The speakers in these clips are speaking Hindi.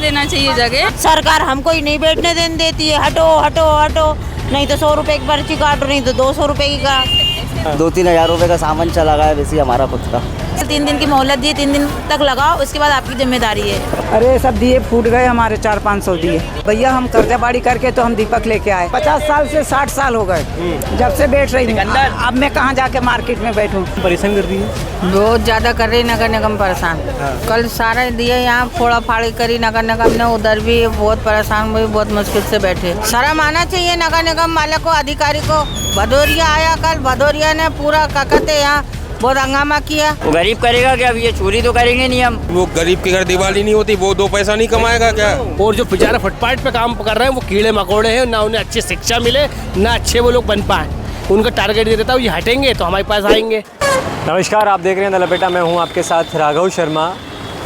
देना चाहिए जगह। सरकार हमको ही नहीं बैठने देने देती है, हटो हटो हटो, नहीं तो 100 रुपए की पर्ची काटो, नहीं तो 200 रुपए की काट। 2-3 हज़ार रुपए का सामान चला गया वैसे हमारा खुद का। 3 दिन की मोहलत दी, 3 दिन तक लगाओ, उसके बाद आपकी जिम्मेदारी है। अरे सब दिए फूट गए हमारे, 400-500 दिए। भैया हम कर्जा बाड़ी करके तो हम दीपक लेके आए, 50 साल से 60 साल हो गए जब से बैठ रही हूँ। अब मैं कहाँ जाके मार्केट में बैठूँ। परेशान कर रही है, बहुत ज्यादा कर रही नगर निगम परेशान। कल सारे दिए यहाँ फोड़ा फाड़ी करी नगर निगम ने, उधर भी बहुत परेशान हुई, बहुत मुश्किल से बैठे। शर्म आना चाहिए नगर निगम वाले को, अधिकारी को। भदौरिया आया कल, भदौरिया ने पूरा क्या कहते यहाँ बहुत हंगामा किया। वो गरीब करेगा क्या? ये चोरी तो करेंगे नहीं हम। वो गरीब के घर दिवाली नहीं होती, वो 2 पैसा नहीं कमाएगा क्या? और जो बेचारा फुटपाथ पे काम कर रहे हैं वो कीड़े मकोड़े हैं, ना उन्हें अच्छी शिक्षा मिले, ना अच्छे वो लोग बन पाए। उनका टारगेट ये रहता है ये हटेंगे तो हमारे पास आएंगे। नमस्कार, आप देख रहे हैं द लपेटा, मैं हूं आपके साथ राघव शर्मा।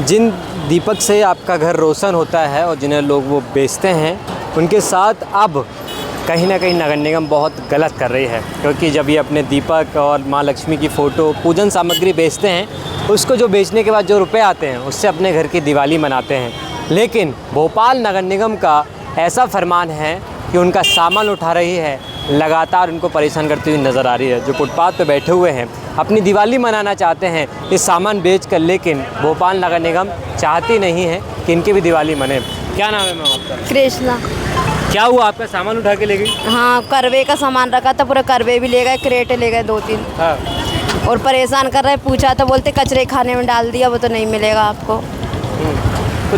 जिन दीपक से आपका घर रोशन होता है और जिन्हें लोग वो बेचते हैं, उनके साथ अब कहीं ना कहीं नगर निगम बहुत गलत कर रही है, क्योंकि जब ये अपने दीपक और माँ लक्ष्मी की फ़ोटो पूजन सामग्री बेचते हैं, उसको जो बेचने के बाद जो रुपए आते हैं उससे अपने घर की दिवाली मनाते हैं। लेकिन भोपाल नगर निगम का ऐसा फरमान है कि उनका सामान उठा रही है, लगातार उनको परेशान करती हुई नज़र आ रही है। जो फुटपाथ पे बैठे हुए हैं अपनी दिवाली मनाना चाहते हैं इस सामान बेच कर, लेकिन भोपाल नगर निगम चाहती नहीं है कि इनकी भी दिवाली मने। क्या नाम है मैम आपका? कृष्णा। क्या हुआ, आपका सामान उठा के ले गई? हाँ, करवे का सामान रखा था, पूरा करवे भी ले गए, क्रेट ले गए 2-3। हाँ। और परेशान कर रहे, पूछा तो बोलते कचरे खाने में डाल दिया, वो तो नहीं मिलेगा आपको। तो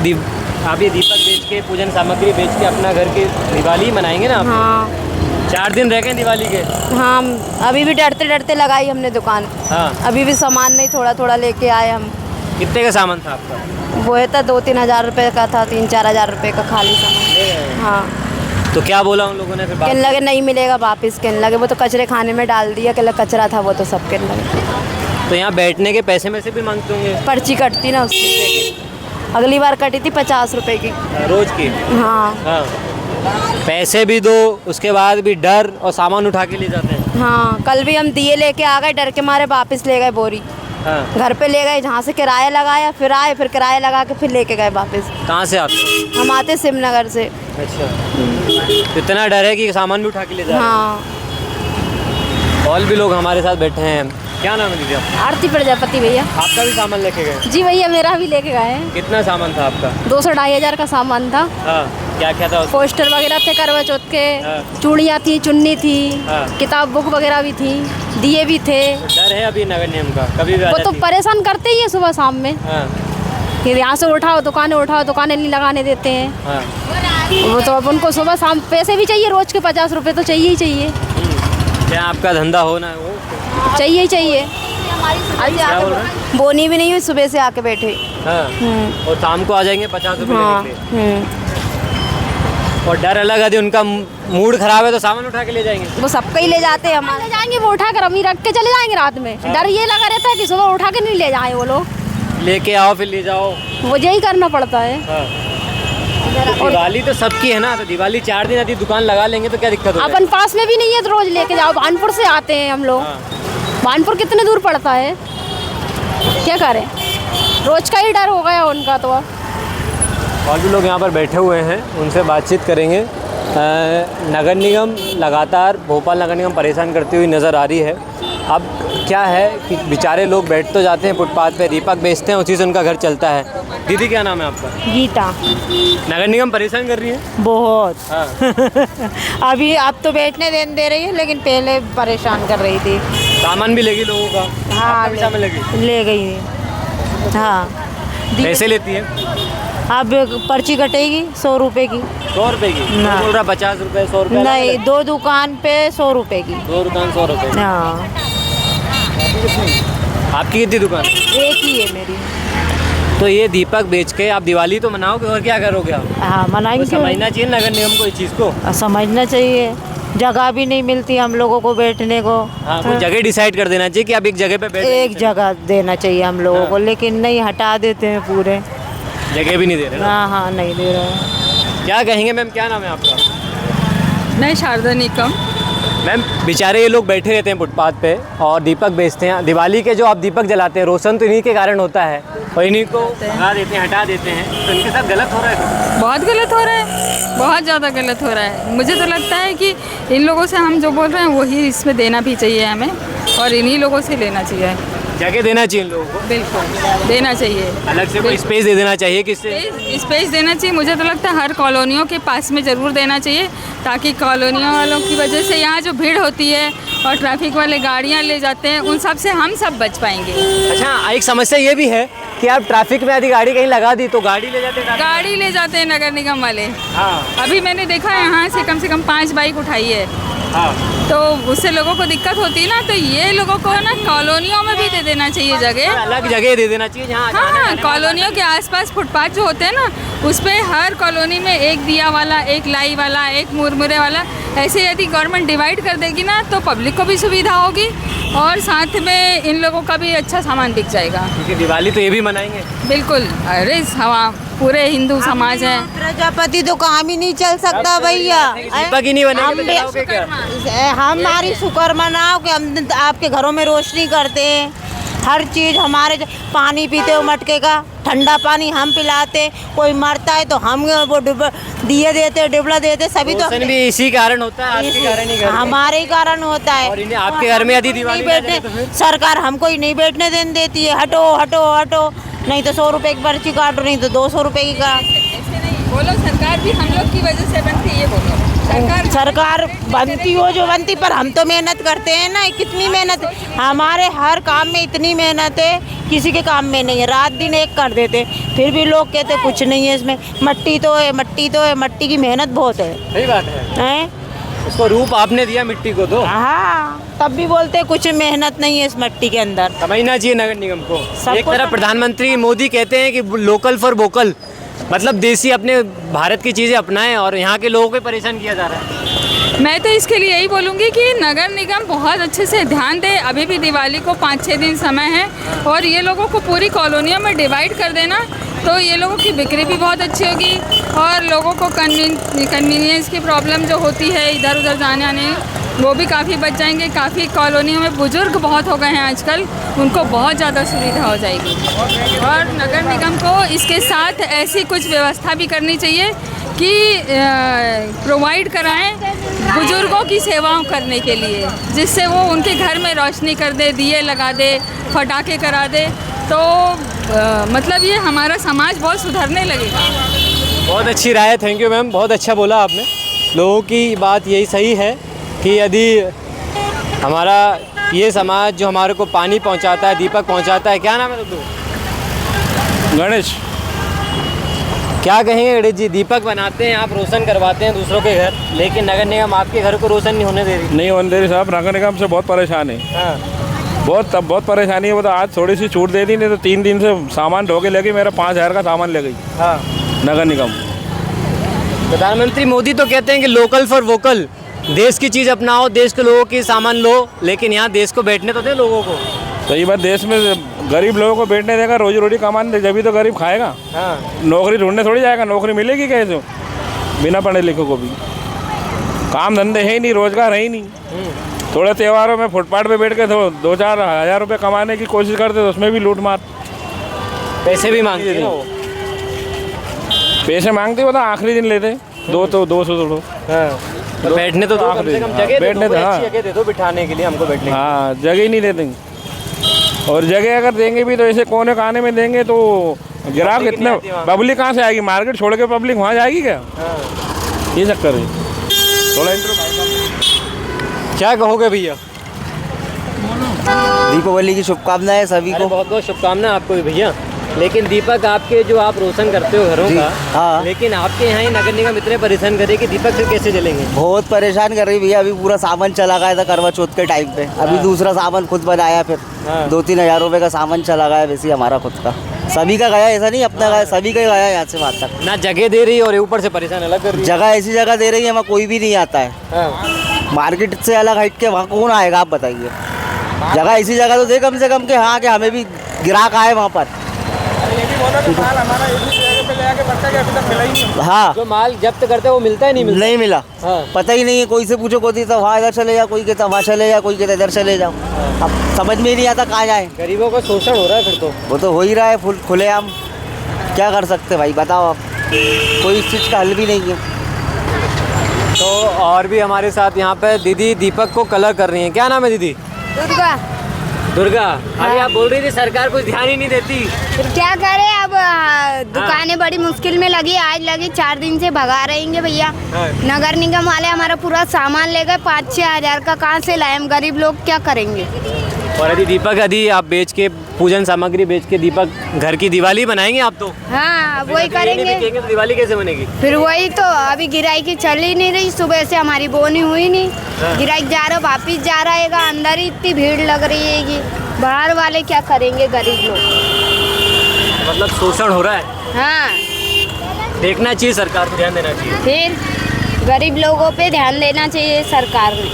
आप ये दीपक बेच के, पूजन सामग्री बेच के अपना घर की दिवाली मनाएंगे ना आप? हाँ। 4 दिन रह गए दिवाली के। हाँ, अभी भी डरते डरते लगाई हमने दुकान। हाँ। अभी भी सामान नहीं, थोड़ा थोड़ा लेके आए हम। कितने का सामान था आपका? वो है था 2-3 हज़ार रुपये का था, 3-4 हज़ार रुपये का खाली सामान। हाँ। तो क्या बोला उन लोगों ने फिर? कहने लगे नहीं मिलेगा वापस, कहने लगे वो तो कचरे खाने में डाल दिया, कहने लगे कचरा था वो तो सब, कहने लगे। तो यहाँ बैठने के पैसे में से भी मांगते होंगे? पर्ची कटती ना उसकी, अगली बार कटी थी 50 रुपए की रोज की। हाँ। हाँ। पैसे भी दो, उसके बाद भी डर, और सामान उठा के ले जाते हैं। हाँ, कल भी हम दिए लेके आ गए, डर के मारे वापस ले गए बोरी। हाँ। घर पे ले गए, जहाँ से किराया लगाया, फिर आए, फिर किराया लगा के फिर लेके गए वापस। कहाँ से आते हो? हम आते सिमनगर से। अच्छा। तो इतना डर है कि सामान भी उठा के ले जा रहे हैं। हाँ। और भी लोग हमारे साथ बैठे हैं। क्या नाम है दीदी आपका? आरती प्रजापति भैया। आपका भी सामान लेके गए? जी भैया, मेरा भी लेके गए हैं। कितना सामान था आपका? 200-2.5 हज़ार का सामान था। हाँ। क्या क्या था उसमें? पोस्टर वगैरह थे करवा चौथ के, हाँ। चूड़ियाँ थी, चुन्नी थी, हाँ। किताब बुक वगैरह भी थी, दिए भी थे। डर है अभी नगर निगम का? कभी भी आ वो तो जाती है? परेशान करते ही है सुबह शाम में। हाँ। फिर यहाँ से उठाओ, दुकानें नहीं लगाने देते हैं। हाँ। वो तो अब उनको सुबह शाम पैसे भी चाहिए, रोज के 50 रुपए तो चाहिए ही चाहिए। क्या आपका धंधा होना है वो? चाहिए ही चाहिए। क्या बोल रहे हैं? बोनी भी नहीं हुई, सुबह से आके बैठे। हाँ। और शाम को आ जाएंगे 50 रुपये हाँ। लेने के लिए। और डर अलग है, उनका मूड खराब है तो सामान उठा के ले जाएंगे। वो सबका ही ले जाते हैं, हमारे ले जाएंगे, वो उठा कर अभी रख के चले जाएंगे रात में। डर ये लगा रहता है कि सुबह उठा के नहीं ले जाए वो लोग। लेके आओ फिर ले जाओ, वो यही करना पड़ता है। हाँ। तो दिवाली तो सबकी है ना, तो दिवाली 4 दिन आती दुकान लगा लेंगे तो क्या दिक्कत होगी? अपन पास में भी नहीं है तो रोज लेके जाओ। भानपुर से आते हैं हम लोग। हाँ। भानपुर कितने दूर पड़ता है, क्या करें, रोज का ही डर हो गया उनका तो। और भी लोग यहाँ पर बैठे हुए हैं, उनसे बातचीत करेंगे। नगर निगम लगातार, भोपाल नगर निगम परेशान करती हुई नज़र आ रही है। अब क्या है कि बेचारे लोग बैठ तो जाते हैं फुटपाथ पे, दीपक बेचते हैं, उसी से उनका घर चलता है। दीदी क्या नाम है आपका? गीता। नगर निगम परेशान कर रही है बहुत। हाँ। अभी अब तो बैठने दे रही है, लेकिन पहले परेशान कर रही थी। सामान भी लेगी लोगों का? हाँ, आपका भी सामान लेगी? ले गई। हाँ। पैसे लेती है? अब पर्ची कटेगी 100 रुपए की। 100 रुपये की? ना। बोल रहा 50 रुपये, 100 रुपये? नहीं, 2 दुकान पे 100 रुपए की। 2 दुकान 100 रुपये? हाँ। आपकी कितनी दुकान? एक ही है मेरी। तो ये दीपक बेच के आप दिवाली तो मनाओगे, और क्या करोगे आप? हाँ, मनाएंगे। समझना चाहिए नगर निगम को इस चीज़ को। समझना चाहिए, जगह भी नहीं मिलती हम लोगों को बैठने को। हाँ, कोई जगह डिसाइड कर देना चाहिए कि आप एक जगह पे बैठ। एक जगह देना चाहिए हम लोगों को, हाँ। लेकिन नहीं, हटा देते हैं पूरे। जगह भी नहीं दे रहे ना? हाँ हाँ, नहीं दे रहे हैं। क्या कहेंगे मैम, क्या नाम है आपका? मैं शारदा निकम। मैम बेचारे ये लोग बैठे रहते हैं फुटपाथ पे और दीपक बेचते हैं। दिवाली के जो आप दीपक जलाते हैं रोशन तो इन्हीं के कारण होता है और इन्हीं को भगा देते हैं, हटा देते हैं, तो इनके साथ गलत हो रहा है। बहुत गलत हो रहा है, बहुत ज़्यादा गलत हो रहा है। मुझे तो लगता है कि इन लोगों से हम जो बोल रहे हैं वही इसमें देना भी चाहिए हमें, और इन्हीं लोगों से लेना चाहिए। जगह देना चाहिए इन लोगों को, बिल्कुल देना चाहिए, अलग से कोई स्पेस दे देना चाहिए। किससे स्पेस देना चाहिए? मुझे तो लगता है हर कॉलोनियों के पास में ज़रूर देना चाहिए, ताकि कॉलोनियों वालों की वजह से यहाँ जो भीड़ होती है और ट्रैफिक वाले गाड़ियाँ ले जाते हैं, उन सब से हम सब बच पाएंगे। अच्छा, एक समस्या ये भी है कि आप ट्रैफिक में आधी गाड़ी कहीं लगा दी तो गाड़ी ले जाते हैं, गाड़ी ले जाते हैं नगर निगम वाले। हाँ अभी मैंने देखा है यहाँ से कम 5 बाइक उठाई है, हाँ, तो उससे लोगों को दिक्कत होती है ना। तो ये लोगों को ना कॉलोनियों में भी दे देना चाहिए जगह, अलग जगह दे देना चाहिए जहाँ हाँ, कॉलोनियों के आसपास फुटपाथ जो होते हैं ना, उस पे हर कॉलोनी में एक दिया वाला, एक लाई वाला, एक मुरमुरे वाला, ऐसे यदि गवर्नमेंट डिवाइड कर देगी ना तो पब्लिक को भी सुविधा होगी और साथ में इन लोगों का भी अच्छा सामान बिक जाएगा। क्योंकि दिवाली तो ये भी मनाएंगे। बिल्कुल, अरे हवा पूरे हिंदू समाज है। प्रजापति तो काम ही नहीं चल सकता भैया। दीपक ही नहीं बनेंगे तो चलाओगे क्या? हमारी शुक्र मनाओ कि हम आपके घरों में रोशनी करते हैं। हर चीज़ हमारे, पानी पीते हो मटके का, ठंडा पानी हम पिलाते, कोई मरता है तो हम वो दिए देते, डिबला देते, सभी तो रोशन भी इसी कारण होता है, आपके कारण ही हमारे ही कारण होता है। और इन्हें आपके घर में यदि दिवाली नहीं बैठने, सरकार हमको ही नहीं बैठने देने देती है। हटो हटो हटो, नहीं तो 100 रुपए की पर्ची काटो, नहीं तो 200 रुपए की का। बोलो सरकार भी हम लोग की वजह से बनती है, ये बोलो सरकार बनती हो जो बनती, पर हम तो मेहनत करते हैं ना। कितनी मेहनत, हमारे हर काम में इतनी मेहनत है, किसी के काम में नहीं है। रात दिन एक कर देते, फिर भी लोग कहते कुछ नहीं है इसमें। मट्टी तो है, मट्टी तो है, मट्टी की मेहनत बहुत है। सही बात है, उसको रूप आपने दिया मिट्टी को तो। हाँ, तब भी बोलते कुछ मेहनत नहीं है इस मट्टी के अंदर। समझना चाहिए नगर निगम को। एक तरफ समझ- प्रधानमंत्री मोदी कहते हैं कि लोकल फॉर वोकल, मतलब देसी अपने भारत की चीज़ें अपनाएं, और यहाँ के लोगों को परेशान किया जा रहा है। मैं तो इसके लिए यही बोलूँगी कि नगर निगम बहुत अच्छे से ध्यान दे। अभी भी दिवाली को 5-6 दिन समय है, और ये लोगों को पूरी कॉलोनियों में डिवाइड कर देना, तो ये लोगों की बिक्री भी बहुत अच्छी होगी और लोगों को कन्वीनियंस की प्रॉब्लम जो होती है इधर उधर जाने आने, वो भी काफ़ी बच जाएंगे। काफ़ी कॉलोनियों में बुजुर्ग बहुत हो गए हैं आजकल, उनको बहुत ज़्यादा सुविधा हो जाएगी। और नगर निगम को इसके साथ ऐसी कुछ व्यवस्था भी करनी चाहिए कि प्रोवाइड कराएं बुजुर्गों की सेवाओं करने के लिए, जिससे वो उनके घर में रोशनी कर दे, दिए लगा दे, पटाखे करा दे, तो मतलब ये हमारा समाज बहुत सुधरने लगेगा। बहुत अच्छी राय है, थैंक यू मैम, बहुत अच्छा बोला आपने। लोगों की बात यही सही है कि यदि हमारा ये समाज जो हमारे को पानी पहुंचाता है, दीपक पहुंचाता है, क्या नाम है तो? गणेश। क्या कहेंगे गणेश जी, दीपक बनाते हैं आप, रोशन करवाते हैं दूसरों के घर, लेकिन नगर निगम आपके घर को रोशन नहीं होने दे रही। नहीं होने दे रही साहब, नगर निगम से बहुत परेशान है। हाँ, बहुत परेशानी है। वो तो आज थोड़ी सी छूट दे दी, नहीं तो 3 दिन से सामान ढो के ले गई, मेरा 5000 का सामान ले गई हाँ। नगर निगम। प्रधानमंत्री मोदी तो कहते हैं कि लोकल फॉर वोकल, देश की चीज़ अपनाओ, देश के लोगों की सामान लो, लेकिन यहाँ देश को बैठने तो दे लोगों को। सही बात, देश में गरीब लोगों को बैठने देगा, रोजी रोटी कमाने दे, जब भी तो गरीब खाएगा। हाँ, नौकरी ढूंढने थोड़ी जाएगा, नौकरी मिलेगी कैसे बिना पढ़े लिखे को भी? काम धंधे है ही नहीं, रोजगार है ही नहीं। थोड़े त्योहारों में फुटपाथ पे बैठ के 2-4 हज़ार रुपये कमाने की कोशिश करते तो उसमें भी लूट मार, पैसे भी मांगते हैं वो। पैसे मांगते वो तो आखिरी दिन लेते 200 छोड़ो। हाँ, तो बैठने तो दो, कम से कम जगह दे बैठने दो, तो कोई हाँ। अच्छी जगह दे दो बिठाने के लिए हमको बैठने के लिए। हाँ, जगह ही नहीं देते। और जगह अगर देंगे भी तो ऐसे कोने काने में देंगे तो ग्राहक पब्लिक इतना, नहीं आती वहाँ। पब्लिक कहाँ से आएगी? मार्केट छोड़ के पब्लिक वहाँ जाएगी क्या? हाँ। ये चक्कर है। थोड़ा क्या कहोगे भैया? दीपावली की शुभकामनाएं सभी अरे को। बहुत बहुत शुभकामनाएं आपको भी भैया। लेकिन दीपक आपके जो आप रोशन करते हो घरों जी, का, हाँ। लेकिन आपके यहाँ ही नगर निगम इतने परेशान करे कि दीपक से कैसे जलेंगे? बहुत परेशान कर रही भैया। अभी पूरा सामान चला गया था करवा चौथ के टाइम पे, अभी दूसरा सामान खुद बनाया, फिर हाँ। 2-3 हज़ार रुपये का सामान चला गया वैसे ही हमारा खुद का। सभी का गया, ऐसा नहीं अपना गया, सभी का ही गया यहाँ से वहाँ तक। ना जगह दे रही है और ऊपर से परेशान अलग कर रही है। जगह ऐसी जगह दे रही है वहाँ कोई भी नहीं आता है। हाँ। मार्केट से अलग हट के वहाँ कौन आएगा आप बताइए? जगह ऐसी जगह तो दे कम से कम कि हाँ कि हमें भी ग्राहक आए वहाँ पर। आके पड़ता है कि अभी तक मिला ही नहीं? हाँ, जो माल जब्त करते हैं वो मिलता ही नहीं मिलता। नहीं मिला। हाँ। पता ही नहीं है, कोई से पूछो, कोई तो वहाँ इधर चले जाओ, कोई कहता वहाँ चले जाओ, कोई कहता इधर चले जाओ। अब समझ में ही नहीं आता कहाँ जाए। गरीबों का शोषण हो रहा है फिर तो। वो तो हो ही रहा है खुलेआम। क्या कर सकते भाई, बताओ आप। कोई इस चीज़ का हल भी नहीं है। तो और भी हमारे साथ यहाँ पे दीदी दीपक को कलर कर रही हैं। क्या नाम है दीदी? दुर्गा। दुर्गा, अभी आप बोल रही थी सरकार कुछ ध्यान ही नहीं देती। फिर क्या करें अब, दुकानें बड़ी मुश्किल में लगी, आज लगी 4 दिन से भगा रहेंगे भैया। नगर निगम वाले हमारा पूरा सामान ले गए, 5-6 हज़ार का कहाँ से लाए हम, गरीब लोग क्या करेंगे। और यदि दीपक यदि आप बेच के पूजन सामग्री बेच के दीपक घर की दिवाली बनाएंगे आप तो? हाँ वही करेंगे। तो दिवाली कैसे बनेगी? फिर वही तो, अभी गिराई की चल ही नहीं रही, सुबह से हमारी बोनी हुई नहीं। गिराई जा रहा वापिस जा रहेगा, अंदर ही इतनी भीड़ लग रही है। बाहर वाले क्या करेंगे, गरीब लोग। मतलब शोषण हो रहा है। हाँ, देखना चाहिए, सरकार को ध्यान देना चाहिए। फिर गरीब लोगों पे ध्यान देना चाहिए सरकार ने,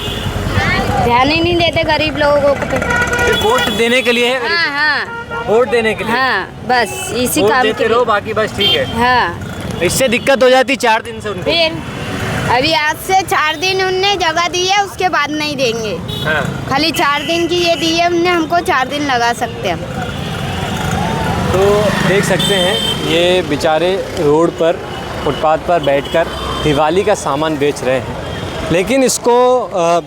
ध्यान ही नहीं देते गरीब लोगों को। सिर्फ वोट देने के लिए है? हाँ हाँ, वोट देने के लिए। हाँ बस इसी वोट काम देते के रहो, लिए। बाकी बस ठीक है। हाँ, इससे दिक्कत हो जाती 4 दिन से उनको। फिर अभी आज से 4 दिन उनने जगह दी है, उसके बाद नहीं देंगे। हाँ। खाली 4 दिन की ये दी है उनने हमको, 4 दिन लगा सकते हैं। तो देख सकते हैं ये बेचारे रोड पर फुटपाथ पर बैठकर दिवाली का सामान बेच रहे हैं, लेकिन इसको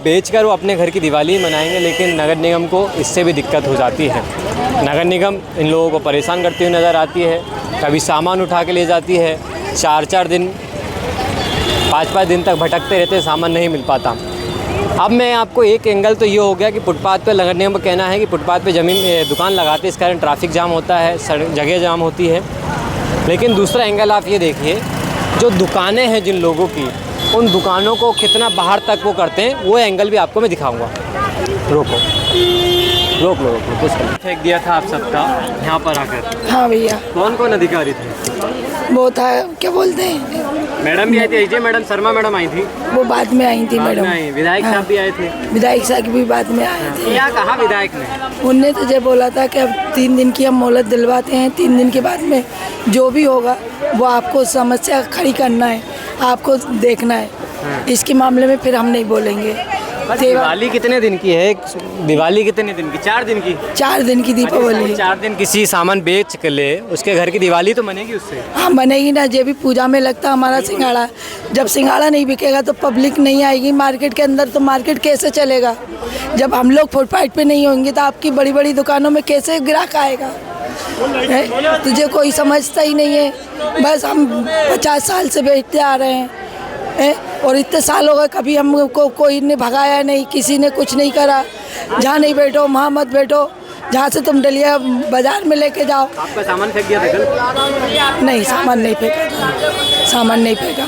बेचकर वो अपने घर की दिवाली मनाएंगे, लेकिन नगर निगम को इससे भी दिक्कत हो जाती है। नगर निगम इन लोगों को परेशान करती हुई नज़र आती है। कभी सामान उठा के ले जाती है, 4-4 दिन 5-5 दिन तक भटकते रहते, सामान नहीं मिल पाता। अब मैं आपको एक एंगल तो ये हो गया कि फुटपाथ पे नगर निगम का कहना है कि फुटपाथ पे ज़मीन दुकान लगाते इस कारण ट्रैफिक जाम होता है, जगह जाम होती है। लेकिन दूसरा एंगल आप ये देखिए, जो दुकानें हैं जिन लोगों की, उन दुकानों को कितना बाहर तक वो करते हैं, वो एंगल भी आपको मैं दिखाऊंगा। रोको रोक लो कुछ फेंक दिया था आप सबका यहाँ पर आकर। हाँ भैया। कौन कौन अधिकारी थे? वो था, क्या बोलते हैं, मैडम भी आई थी, अजय मैडम, शर्मा मैडम आई थी। वो बाद में आई थी मैडम। विधायक साहब भी आए थे। विधायक साहब भी बाद में आए थे। क्या कहा विधायक ने? उनने तो जब बोला था कि अब 3 दिन की हम मोहलत दिलवाते हैं, 3 दिन के बाद में जो भी होगा वो आपको समस्या खड़ी करना है, आपको देखना है। इसके मामले में फिर हम नहीं बोलेंगे। दिवाली कितने दिन की है? दिवाली कितने दिन की? 4 दिन की। 4 दिन की दीपावली। 4 दिन किसी सामान बेच कर ले, उसके घर की दिवाली तो बनेगी उससे। हाँ बनेगी ना, जो भी पूजा में लगता हमारा सिंगाड़ा। जब सिंगाड़ा नहीं बिकेगा तो पब्लिक नहीं आएगी मार्केट के अंदर, तो मार्केट कैसे चलेगा? जब हम लोग फुटपाथ पे नहीं होंगे तो आपकी बड़ी बड़ी दुकानों में कैसे ग्राहक आएगा? तुझे कोई समझता ही नहीं है। बस हम 50 साल से बेचते आ रहे हैं, और इतने साल हो गए, कभी हमको कोई ने भगाया नहीं, किसी ने कुछ नहीं करा। जहाँ नहीं बैठो वहाँ मत बैठो, जहाँ से तुम डलिया बाजार में लेके जाओ। आपका सामान फेंक दिया था कल? नहीं, सामान नहीं फेंका था, सामान नहीं फेंका।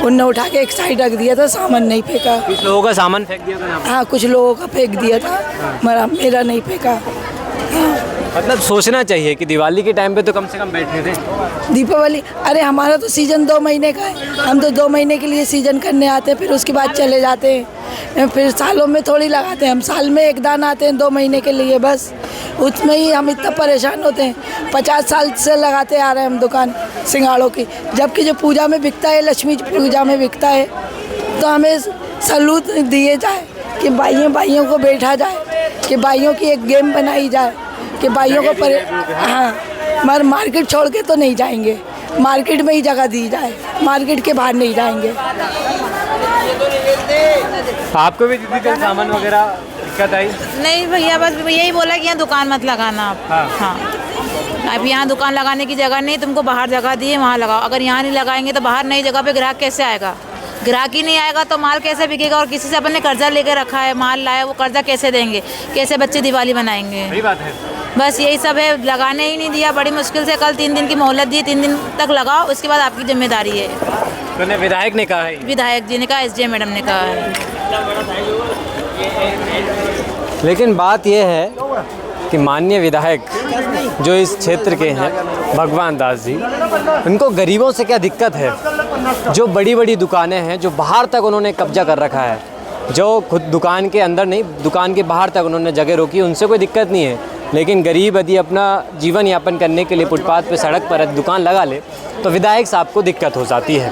उनने उठा के एक साइड रख दिया था, सामान नहीं फेंका। कुछ लोगों का सामान फेंक दिया था? हाँ कुछ लोगों का फेंक दिया था, मेरा नहीं फेंका। मतलब सोचना चाहिए कि दिवाली के टाइम पे तो कम से कम बैठे थे। दीपावली, अरे हमारा तो सीज़न 2 महीने का है, हम तो 2 महीने के लिए सीज़न करने आते हैं, फिर उसके बाद चले जाते हैं। फिर सालों में थोड़ी लगाते हैं हम, साल में एक दान आते हैं 2 महीने के लिए, बस उसमें ही हम इतना परेशान होते हैं। 50 साल से लगाते आ रहे हैं हम दुकान सिंगाड़ों की, जबकि जो पूजा में बिकता है, लक्ष्मी पूजा में बिकता है, तो हमें सलूट दिए जाए कि भाइयों को बैठा जाए, कि भाइयों की एक गेम बनाई जाए, कि भाइयों को हाँ, मगर मार्केट छोड़ के तो नहीं जाएंगे, मार्केट में ही जगह दी जाए, मार्केट के बाहर नहीं जाएंगे। आपको भी दीदी कल सामान वगैरह दिक्कत आई? नहीं भैया, बस यही बोला कि यहाँ दुकान मत लगाना आप। हाँ, अब यहाँ दुकान लगाने की जगह नहीं, तुमको बाहर जगह दी है, वहाँ लगाओ। अगर यहाँ नहीं लगाएंगे तो बाहर नई जगह पे ग्राहक कैसे आएगा? ग्राहक ही नहीं आएगा तो माल कैसे बिकेगा? और किसी से अपन ने कर्जा लेके रखा है, माल लाया, वो कर्जा कैसे देंगे? कैसे बच्चे दिवाली बनाएंगे? सही बात है। बस यही सब है, लगाने ही नहीं दिया, बड़ी मुश्किल से कल 3 दिन की मोहलत दी, 3 दिन तक लगाओ, उसके बाद आपकी जिम्मेदारी है। तो विधायक ने कहा है? विधायक जी ने कहा, एसडीएम मैडम ने कहा है। लेकिन बात यह है कि माननीय विधायक जो इस क्षेत्र के हैं, भगवान दास जी, उनको गरीबों से क्या दिक्कत है? जो बड़ी बड़ी दुकानें हैं, जो बाहर तक उन्होंने कब्जा कर रखा है, जो खुद दुकान के अंदर नहीं, दुकान के बाहर तक उन्होंने जगह रोकी, उनसे कोई दिक्कत नहीं है। लेकिन गरीब यदि अपना जीवन यापन करने के लिए फुटपाथ पे सड़क पर दुकान लगा ले तो विधायक साहब को दिक्कत हो जाती है।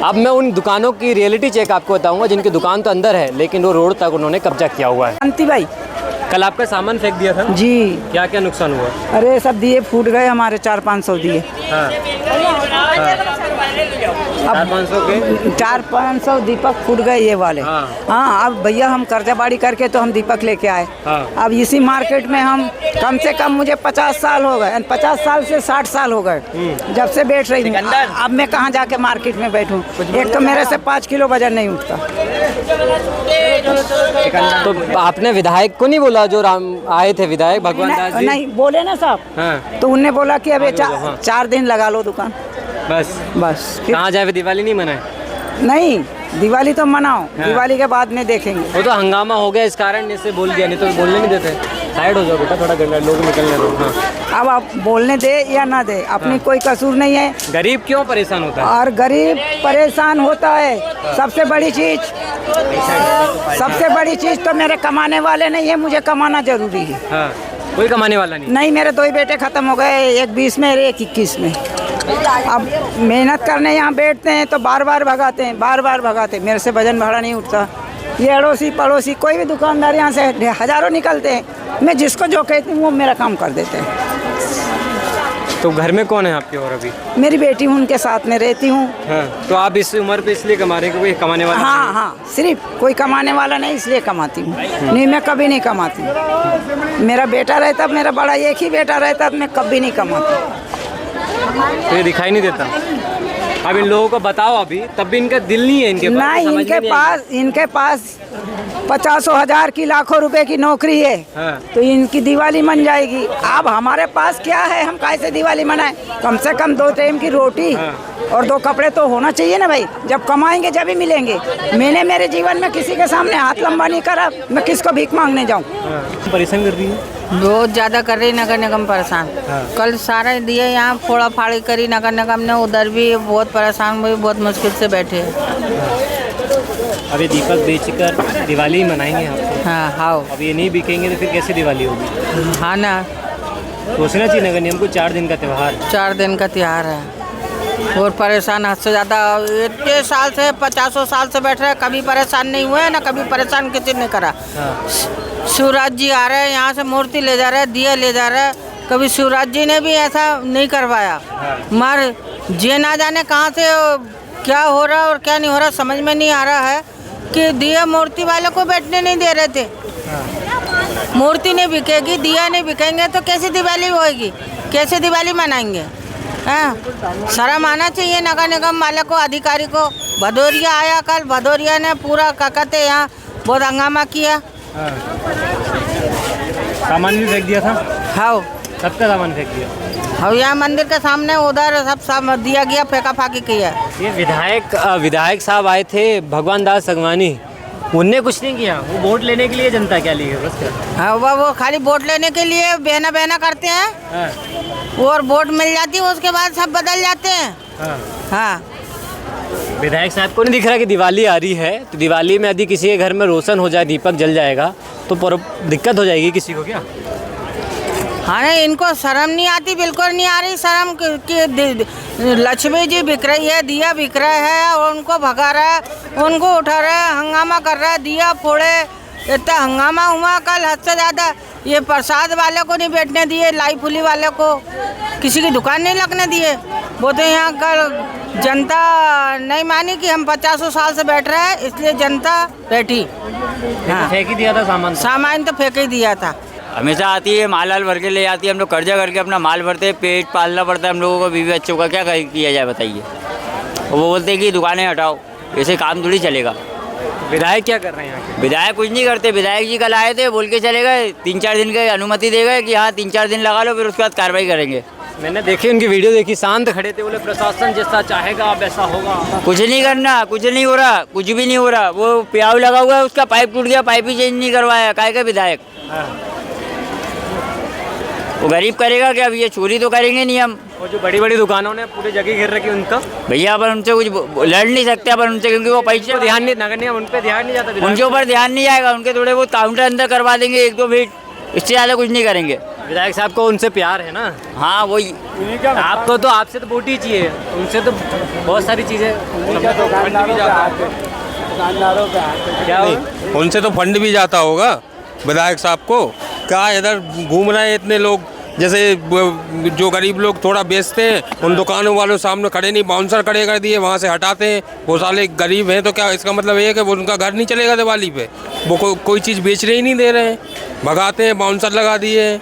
अब मैं उन दुकानों की रियलिटी चेक आपको बताऊंगा जिनकी दुकान तो अंदर है लेकिन वो रोड तक उन्होंने कब्जा किया हुआ है। शांति भाई, कल आपका सामान फेंक दिया था जी, क्या क्या नुकसान हुआ? अरे सब दिए फूट गए हमारे, 400-500 दिए। हाँ। 400-500 के 400-500 दीपक फूट गए ये वाले। हाँ, अब भैया हम कर्जा बाड़ी करके तो हम दीपक लेके आए। अब इसी मार्केट में हम कम से कम मुझे 50 साल हो गए, 50 साल से 60 साल हो गए जब से बैठ रही हूँ। अब मैं कहाँ जाके मार्केट में बैठूँ? एक तो मेरे से 5 किलो वजन नहीं उठता। तो आपने विधायक को नहीं बोला जो आए थे विधायक भगवान दास जी? नहीं बोले ना साहब। हाँ। तो उनने बोला कि अबे 4 दिन लगा लो दुकान, बस। कहाँ जाए? दिवाली नहीं मनाए? नहीं, दिवाली तो मनाओ, दिवाली के बाद में देखेंगे। वो तो हंगामा हो गया इस कारण इससे बोल दिया, नहीं तो बोलने नहीं देते। साइड हो जाओ बेटा, थोड़ा लोग निकलने दो। हाँ। अब आप बोलने दे या ना दे, अपनी कोई कसूर नहीं है। गरीब क्यों परेशान होता है? और गरीब परेशान होता है, सबसे बड़ी चीज तो मेरे कमाने वाले नहीं है, मुझे कमाना जरूरी है। हाँ। कोई कमाने वाला नहीं? मेरे 2 ही बेटे खत्म हो गए, एक 20 में एक 21 में। अब मेहनत करने यहाँ बैठते हैं तो बार बार भगाते हैं, मेरे से वजन भाड़ा नहीं उठता। ये अड़ोसी पड़ोसी कोई भी दुकानदार यहाँ से हजारों निकलते हैं, मैं जिसको जो कहती हूँ वो मेरा काम कर देते हैं। तो घर में कौन है आपके और अभी? मेरी बेटी हूँ, उनके साथ में रहती हूँ। हाँ। तो आप इस उम्र पे इसलिए कमा रहे हैं कोई कमाने वाला? हाँ, सिर्फ कोई कमाने वाला नहीं इसलिए कमाती हूँ, नहीं मैं कभी नहीं कमाती। मेरा बेटा रहता, मेरा बड़ा एक ही बेटा रहता, मैं कभी नहीं कमाती। तो ये दिखाई नहीं देता। अब इन लोगों को बताओ अभी, तब भी इनका दिल नहीं है इनके पास। नहीं, इनके पास 50,000 की लाखों रुपए की नौकरी है। हाँ। तो इनकी दिवाली मन जाएगी। अब हमारे पास क्या है, हम कैसे दिवाली मनाएं? कम से कम 2 टाइम की रोटी और 2 कपड़े तो होना चाहिए ना भाई। जब कमाएंगे जब ही मिलेंगे। मैंने मेरे जीवन में किसी के सामने हाथ लंबा नहीं करा, मैं किसको भीख मांगने जाऊँ? परेशान कर रही है बहुत ज़्यादा कर रही नगर निगम परेशान। कल सारा दिए यहाँ फोड़ा फाड़ी करी नगर निगम ने, उधर भी बहुत परेशान हुई, बहुत मुश्किल से बैठे। अभी दीपक बेचकर दिवाली मनाएंगे आप? हाँ। अब ये नहीं बिकेंगे तो फिर कैसे दिवाली होगी? हाँ ना, सोचना चाहिए नगर निगम को। 4 दिन का त्यौहार, 4 दिन का त्यौहार है और परेशान हद से ज़्यादा। इतने साल से 50 साल से बैठ रहे, कभी परेशान नहीं हुए ना, कभी परेशान किसी ने करा। शिवराज जी आ रहे हैं यहाँ से, मूर्ति ले जा रहे हैं, दिया ले जा रहे हैं, कभी शिवराज जी ने भी ऐसा नहीं करवाया। मर जे ना जाने कहाँ से क्या हो रहा और क्या नहीं हो रहा, समझ में नहीं आ रहा है कि दिया मूर्ति वाले को बैठने नहीं दे रहे थे। मूर्ति नहीं बिकेगी, दिया नहीं बिकेंगे तो कैसे दिवाली होएगी, कैसे दिवाली मनाएंगे? शर्म आना चाहिए नगर निगम वाले को, अधिकारी को। भदौरिया आया कल, भदौरिया ने पूरा कहते यहाँ बहुत हंगामा किया। सामान भी फेंक दिया था? हाँ, सबका सामान फेंक दिया। हाँ, यहाँ मंदिर के सामने उधर सब दिया गया, फेंका फाकी किया। ये विधायक साहब आए थे भगवान दास संगवानी, उनने कुछ नहीं किया। वो वोट लेने के लिए जनता क्या ली है बस? हाँ, वो खाली वोट लेने के लिए बहना करते हैं और वोट मिल जाती है, उसके बाद सब बदल जाते हैं। हाँ। विधायक साहब को नहीं दिख रहा कि दिवाली आ रही है, तो दिवाली में यदि किसी के घर में रोशन हो जाए, दीपक जल जाएगा तो दिक्कत हो जाएगी किसी को क्या? हाँ नहीं, इनको शर्म नहीं आती, बिल्कुल नहीं आ रही शर्म कि लक्ष्मी जी बिक रही है, दिया बिक रहा है और उनको भगा रहा है, उनको उठा रहा है, हंगामा कर रहा है, दिया फोड़े। इतना हंगामा हुआ कल हद से ज़्यादा। ये प्रसाद वाले को नहीं बैठने दिए, लाई फुली वाले को किसी की दुकान नहीं लगने दिए। वो तो यहाँ कल जनता नहीं मानी कि हम 50 साल से बैठ रहे हैं, इसलिए जनता बैठी। हाँ। फेंक ही दिया था सामान तो फेंक ही दिया था। हमेशा आती है, माल भर के ले जाती है, हम लोग कर्जा करके अपना माल भरते हैं, पेट पालना पड़ता है हम लोगों को, बीवी बच्चों का क्या किया जाए बताइए। वो बोलते हैं कि दुकानें हटाओ, ऐसे काम थोड़ी चलेगा। विधायक क्या कर रहे हैं यहाँ के? विधायक कुछ नहीं करते। विधायक जी कल आए थे, बोल के चले गए, 3-4 दिन की अनुमति दे गए कि हाँ 3-4 दिन लगा लो, फिर उसके बाद कार्रवाई करेंगे। मैंने देखी उनकी वीडियो देखी, शांत खड़े थे, बोले प्रशासन जैसा चाहेगा वैसा होगा। कुछ नहीं करना, कुछ नहीं हो रहा, कुछ भी नहीं हो रहा। वो प्याव लगा हुआ है, उसका पाइप टूट गया, पाइप ही चेंज नहीं करवाया, काहे का विधायक? वो गरीब करेगा क्या? अब ये चोरी तो करेंगे नहीं हम। और जो बड़ी बड़ी दुकानों ने पूरी जगह घेर रखी उनका, भैया अपन उनसे कुछ लड़ नहीं सकते अपन उनसे, क्योंकि वो पैसे ध्यान नहीं, नगर निगम उन पर ध्यान नहीं जाता, उनके ऊपर ध्यान नहीं जाएगा। उनके थोड़े बहुत काउंटर अंदर करवा देंगे 1-2 फीट, इससे ज़्यादा कुछ नहीं करेंगे। विधायक साहब को उनसे प्यार है ना? हाँ वही। आपको तो आपसे तो वोट ही चाहिए, उनसे तो बहुत सारी चीज़ें। क्या उनसे तो फंड भी जाता होगा विधायक साहब को। क्या इधर घूम रहे हैं इतने लोग, जैसे जो गरीब लोग थोड़ा बेचते हैं उन दुकानों वालों सामने खड़े नहीं, बाउंसर खड़े कर दिए, वहाँ से हटाते हैं। वो साले गरीब हैं तो क्या इसका मतलब ये है कि वो उनका घर नहीं चलेगा दिवाली पे? वो कोई चीज़ बेचने ही नहीं दे रहे हैं, भगाते हैं, बाउंसर लगा दिए हैं।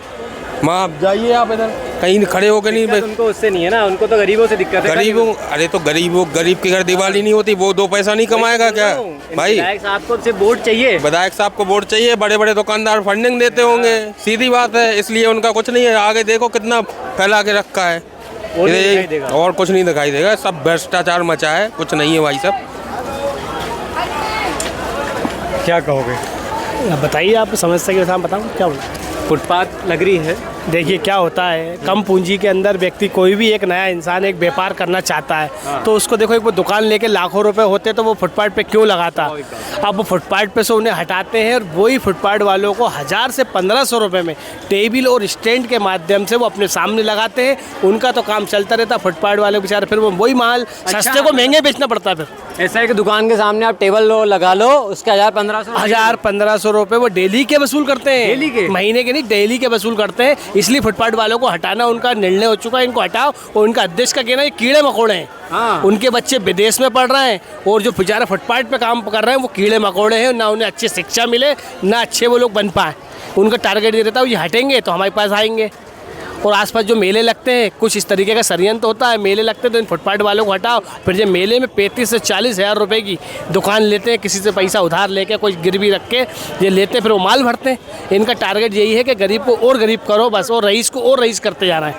माँ आप जाइए, आप इधर कहीं खड़े होकर नहीं। उनको उससे नहीं है ना, उनको तो गरीबों से दिक्कत है। गरीबों, अरे तो गरीब के घर दिवाली नहीं होती, वो 2 पैसा नहीं कमाएगा क्या भाई? विधायक साहब को सिर्फ वोट चाहिए, विधायक साहब को वोट चाहिए। बड़े बड़े दुकानदार फंडिंग देते होंगे, सीधी बात है, इसलिए उनका कुछ नहीं है। आगे देखो कितना फैला के रखा है, और कुछ नहीं दिखाई देगा। सब भ्रष्टाचार मचा है, कुछ नहीं है भाई साहब। क्या कहोगे? बताइए, आप समस्या के साथ बताओ क्या बोला। फुटपाथ लग रही है। देखिए क्या होता है, कम पूंजी के अंदर व्यक्ति, कोई भी एक नया इंसान एक व्यापार करना चाहता है तो उसको देखो, एक वो दुकान लेके लाखों रुपए होते तो वो फुटपाथ पे क्यों लगाता। अब वो फुटपाथ पे से उन्हें हटाते हैं और वही फुटपाथ वालों को 1000 से 1500 रुपए में टेबल और स्टैंड के माध्यम से वो अपने सामने लगाते हैं। उनका तो काम चलता रहता, फुटपाथ वाले बेचारे फिर वो वही माल सस्ते को महंगे बेचना पड़ता है। फिर ऐसा है कि दुकान के सामने आप टेबल लगा लो, उसके 1000-1500 रुपए वो डेली के वसूल करते हैं। डेली के? महीने के नहीं, डेली के वसूल करते हैं। इसलिए फुटपाथ वालों को हटाना उनका निर्णय हो चुका है, इनको हटाओ। और उनका अध्यक्ष का कहना है कीड़े मकोड़े हैं। हाँ। उनके बच्चे विदेश में पढ़ रहे हैं और जो बेचारे फुटपाथ पे काम कर रहे हैं वो कीड़े मकोड़े हैं, ना उन्हें अच्छी शिक्षा मिले, ना अच्छे वो लोग बन पाए। उनका टारगेट ये रहता है ये हटेंगे तो हमारे पास आएंगे। और आसपास जो मेले लगते हैं, कुछ इस तरीके का षड्यंत्र होता है। मेले लगते हैं तो इन फुटपाथ वालों को हटाओ, फिर जब मेले में 35 से 40 हज़ार रुपये की दुकान लेते हैं, किसी से पैसा उधार लेके, कोई गिरवी रख के ये लेते हैं, फिर वो माल भरते हैं। इनका टारगेट यही है कि गरीब को और गरीब करो बस, और रईस को और रईस करते जाना है।